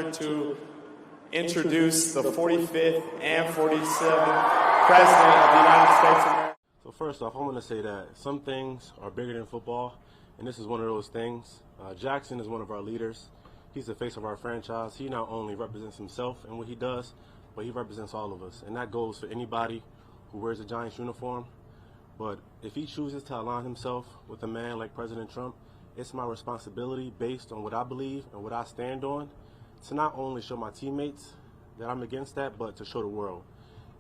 honored to introduce the 45th and 47th President of the United States of America. So first off, I want to say that some things are bigger than football, and this is one of those things. Jaxson is one of our leaders. He's the face of our franchise. He not only represents himself and what he does, but he represents all of us. And that goes for anybody who wears a Giants uniform. But if he chooses to align himself with a man like President Trump, it's my responsibility, based on what I believe and what I stand on, to not only show my teammates that I'm against that, but to show the world.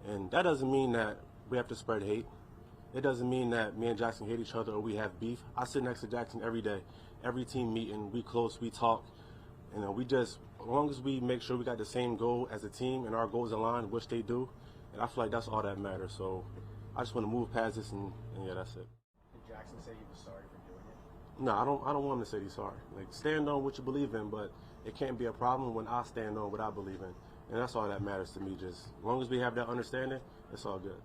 And that doesn't mean that we have to spread hate. It doesn't mean that me and Jaxson hate each other or we have beef. I sit next to Jaxson every day, every team meeting, we close, we talk. We just, as long as we make sure we got the same goal as a team and our goals align, which they do, and I feel like that's all that matters. So I just want to move past this, and yeah, that's it. Did Jaxson say he was sorry for doing it? No, I don't want him to say he's sorry. Like, stand on what you believe in, but it can't be a problem when I stand on what I believe in. And that's all that matters to me. Just as long as we have that understanding, it's all good.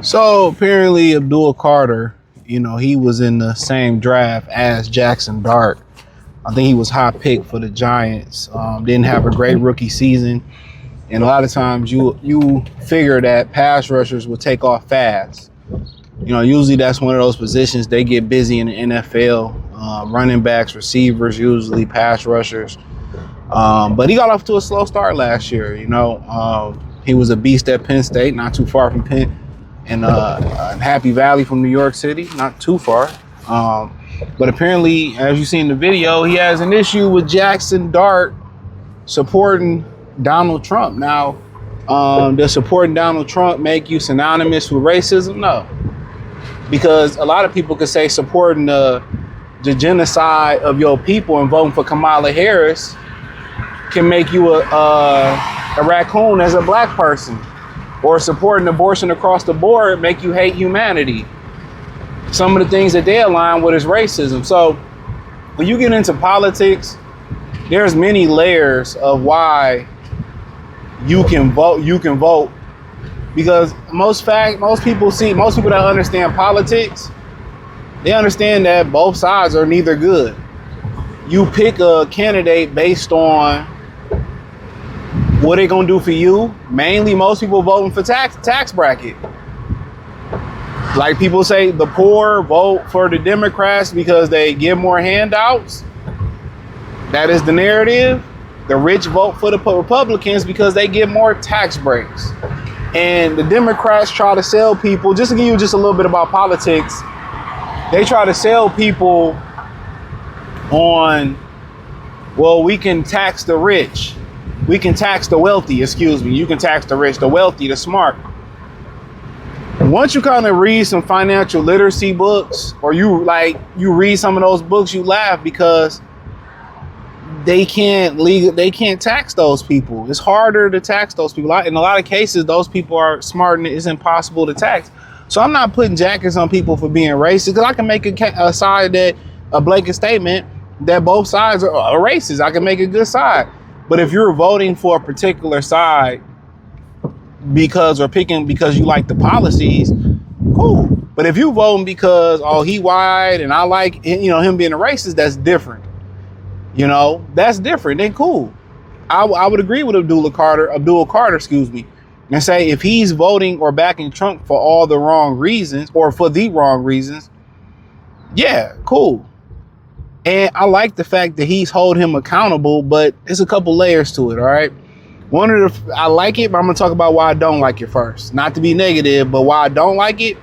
So apparently Abdul Carter, he was in the same draft as Jaxson Dart. I think he was high pick for the Giants. Didn't have a great rookie season. And a lot of times you figure that pass rushers will take off fast. Usually that's one of those positions they get busy in the NFL. Running backs, receivers, usually pass rushers. But he got off to a slow start last year. He was a beast at Penn State, not too far from Penn, and Happy Valley from New York City, not too far. But apparently, as you see in the video, he has an issue with Jaxson Dart supporting Donald Trump. Now, does supporting Donald Trump make you synonymous with racism? No. Because a lot of people could say supporting the genocide of your people and voting for Kamala Harris can make you a raccoon as a black person. Or supporting abortion across the board make you hate humanity. Some of the things that they align with is racism. So when you get into politics, there's many layers of why you can vote. Because most people that understand politics, they understand that both sides are neither good. You pick a candidate based on what they're gonna do for you. Mainly, most people voting for tax bracket. Like people say, the poor vote for the Democrats because they give more handouts. That is the narrative. The rich vote for the Republicans because they give more tax breaks. And the Democrats try to sell people, just to give you just a little bit about politics, they try to sell people on, well, we can tax the rich. We can tax the wealthy, You can tax the rich, the wealthy, the smart. Once you kind of read some financial literacy books, or you read some of those books, you laugh because they can't tax those people. It's harder to tax those people. In a lot of cases, those people are smart and it's impossible to tax. So I'm not putting jackets on people for being racist, because I can make a blanket statement that both sides are racist. I can make a good side. But if you're voting for a particular side because you like the policies, cool. But if you voting because, he white and I like, him being a racist, that's different. That's different. Then cool. I would agree with Abdul Carter, and say if he's voting or backing Trump for all the wrong reasons or for the wrong reasons, yeah, cool. And I like the fact that he's holding him accountable, but there's a couple layers to it, all right? I like it, but I'm gonna talk about why I don't like it first. Not to be negative, but why I don't like it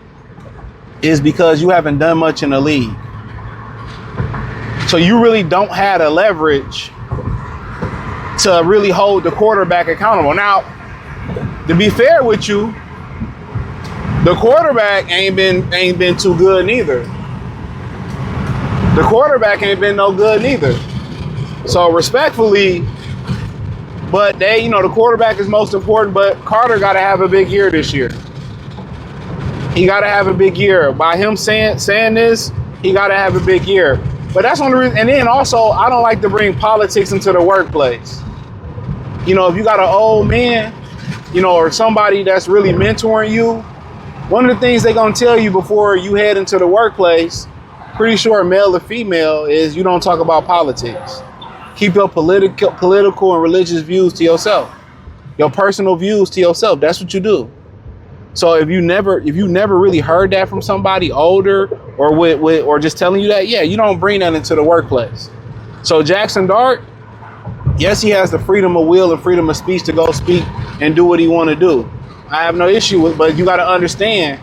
is because you haven't done much in the league. So you really don't have the leverage to really hold the quarterback accountable. Now, to be fair with you, the quarterback ain't been too good neither. The quarterback ain't been no good neither. So respectfully, but the quarterback is most important, but Carter got to have a big year this year. He got to have a big year. By him saying this, he got to have a big year. But that's one of the reasons. And then also, I don't like to bring politics into the workplace. If you got an old man, or somebody that's really mentoring you, one of the things they're going to tell you before you head into the workplace, pretty sure male or female, is you don't talk about politics. Keep your political and religious views to yourself. Your personal views to yourself. That's what you do. So if you never really heard that from somebody older or or just telling you that, yeah, you don't bring that into the workplace. So Jaxson Dart, yes, he has the freedom of will and freedom of speech to go speak and do what he want to do. I have no issue with, but you got to understand,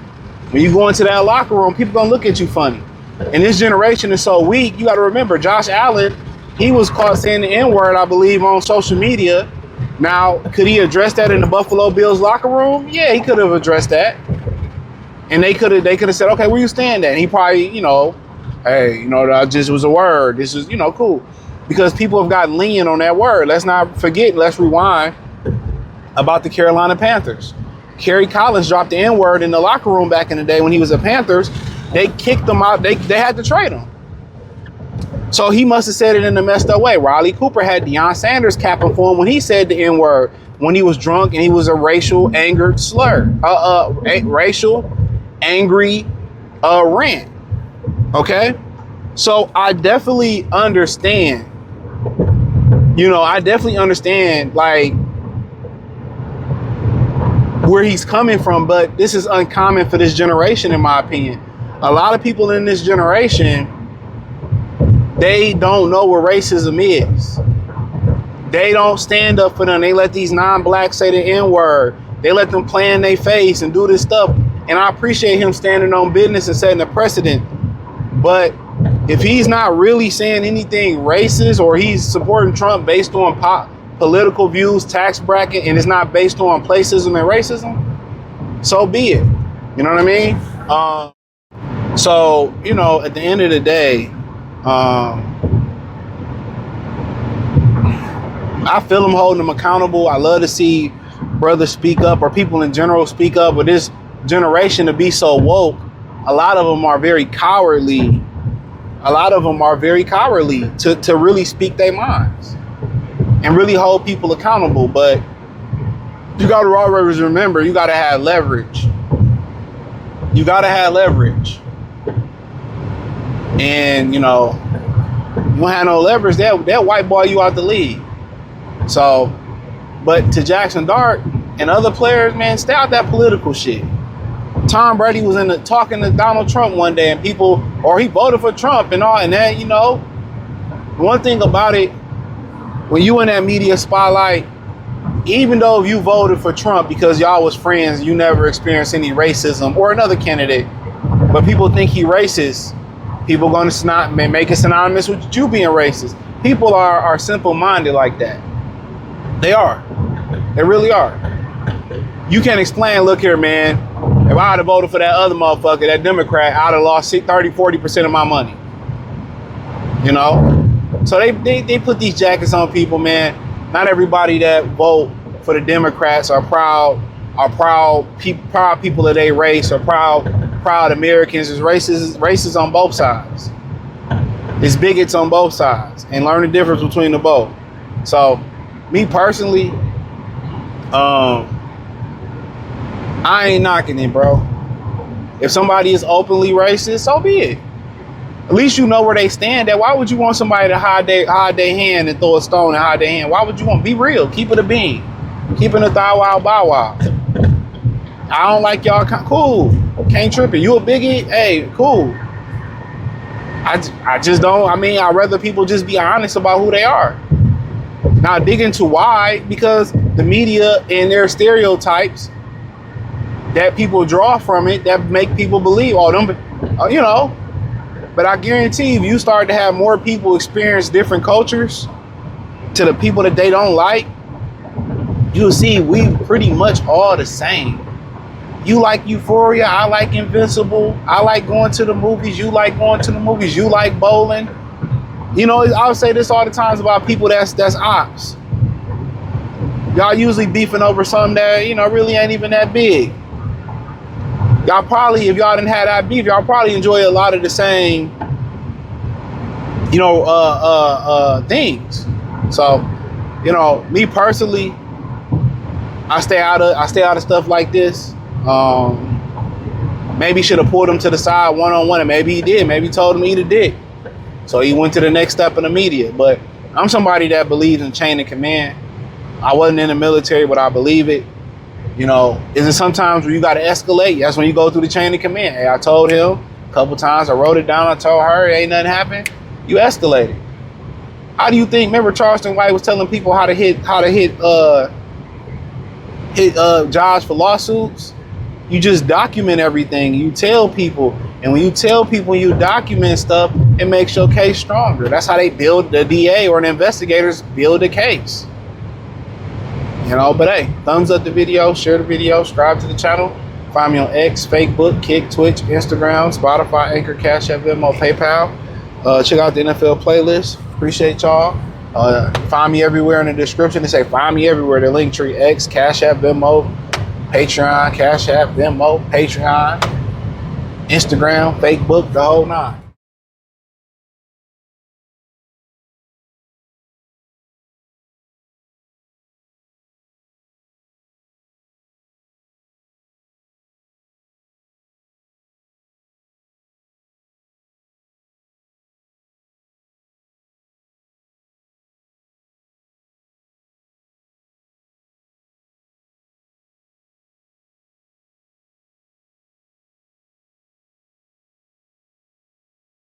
when you go into that locker room, people gonna look at you funny. And this generation is so weak. You got to remember, Josh Allen, he was caught saying the N-word, I believe, on social media. Now, could he address that in the Buffalo Bills locker room? Yeah, he could have addressed that. And they could have said, okay, where you stand at? And he probably, hey, that just was a word. This is, cool. Because people have gotten lenient on that word. Let's not forget, let's rewind about the Carolina Panthers. Kerry Collins dropped the N-word in the locker room back in the day when he was at Panthers. They kicked him out. They had to trade him. So he must have said it in a messed up way. Riley Cooper had Deion Sanders capping for him when he said the N-word when he was drunk and he was a racial angered slur. Racial angry rant. Okay? So I definitely understand. I definitely understand like where he's coming from, but this is uncommon for this generation, in my opinion. A lot of people in this generation, they don't know what racism is. They don't stand up for them. They let these non-blacks say the N-word. They let them play in their face and do this stuff. And I appreciate him standing on business and setting a precedent. But if he's not really saying anything racist, or he's supporting Trump based on political views, tax bracket, and it's not based on placism and racism, so be it. You know what I mean? So, at the end of the day, I feel him holding them accountable. I love to see brothers speak up, or people in general speak up. But this generation to be so woke, a lot of them are very cowardly. To really speak their minds and really hold people accountable. But you got to always remember, you got to have leverage. And, you don't have no leverage, they'll white ball you out the league. So, but to Jaxson Dart and other players, man, stay out that political shit. Tom Brady was talking to Donald Trump one day, and he voted for Trump and all, and that, one thing about it, when you in that media spotlight, even though if you voted for Trump because y'all was friends, you never experienced any racism, or another candidate, but people think he racist, people going to make it synonymous with you being racist. People are simple-minded like that. They are. They really are. You can't explain, look here, man, if I had voted for that other motherfucker, that Democrat, I'd have lost 30-40% of my money. So they put these jackets on people, man. Not everybody that vote for the Democrats are proud people of their race, or proud Americans. Is racist on both sides. It's bigots on both sides, and learn the difference between the both. So, me personally, I ain't knocking it, bro. If somebody is openly racist, so be it. At least you know where they stand at. Why would you want somebody to hide their hand and throw a stone and hide their hand? Why would you want? Be real. Keep it a bean. Keep it a thigh wow bow wow. I don't like y'all. Cool. Can't trip it. You a bigot? Hey, cool. I just don't. I'd rather people just be honest about who they are. Now dig into why, because the media and their stereotypes that people draw from it that make people believe But I guarantee if you start to have more people experience different cultures to the people that they don't like, you'll see we pretty much all the same. You like Euphoria, I like Invincible, I like going to the movies, you like going to the movies, you like bowling. I'll say this all the times about people that's ops. Y'all usually beefing over something that, really ain't even that big. Y'all probably, if y'all didn't have that beef, y'all probably enjoy a lot of the same, things. So, me personally, I stay out of stuff like this. Maybe should have pulled him to the side one-on-one, and maybe he did. Maybe he told him to eat a dick. So he went to the next step in the media. But I'm somebody that believes in chain of command. I wasn't in the military, but I believe it. You know, is it sometimes where you got to escalate? That's when you go through the chain of command. Hey, I told him a couple times. I wrote it down. I told her, ain't nothing happened. You escalated. How do you think? Remember, Charleston White was telling people how to hit jobs for lawsuits. You just document everything. You tell people, and when you tell people, you document stuff, it makes your case stronger. That's how they build the DA or the investigators build a case. You know, but hey, thumbs up the video, share the video, subscribe to the channel. Find me on X, Facebook, Kick, Twitch, Instagram, Spotify, Anchor, Cash App, Venmo, PayPal. Check out the NFL playlist. Appreciate y'all. Find me everywhere in the description. They say find me everywhere. The link tree, X, Cash App, Venmo, Patreon, Cash App, Venmo, Patreon, Instagram, Facebook, the whole nine.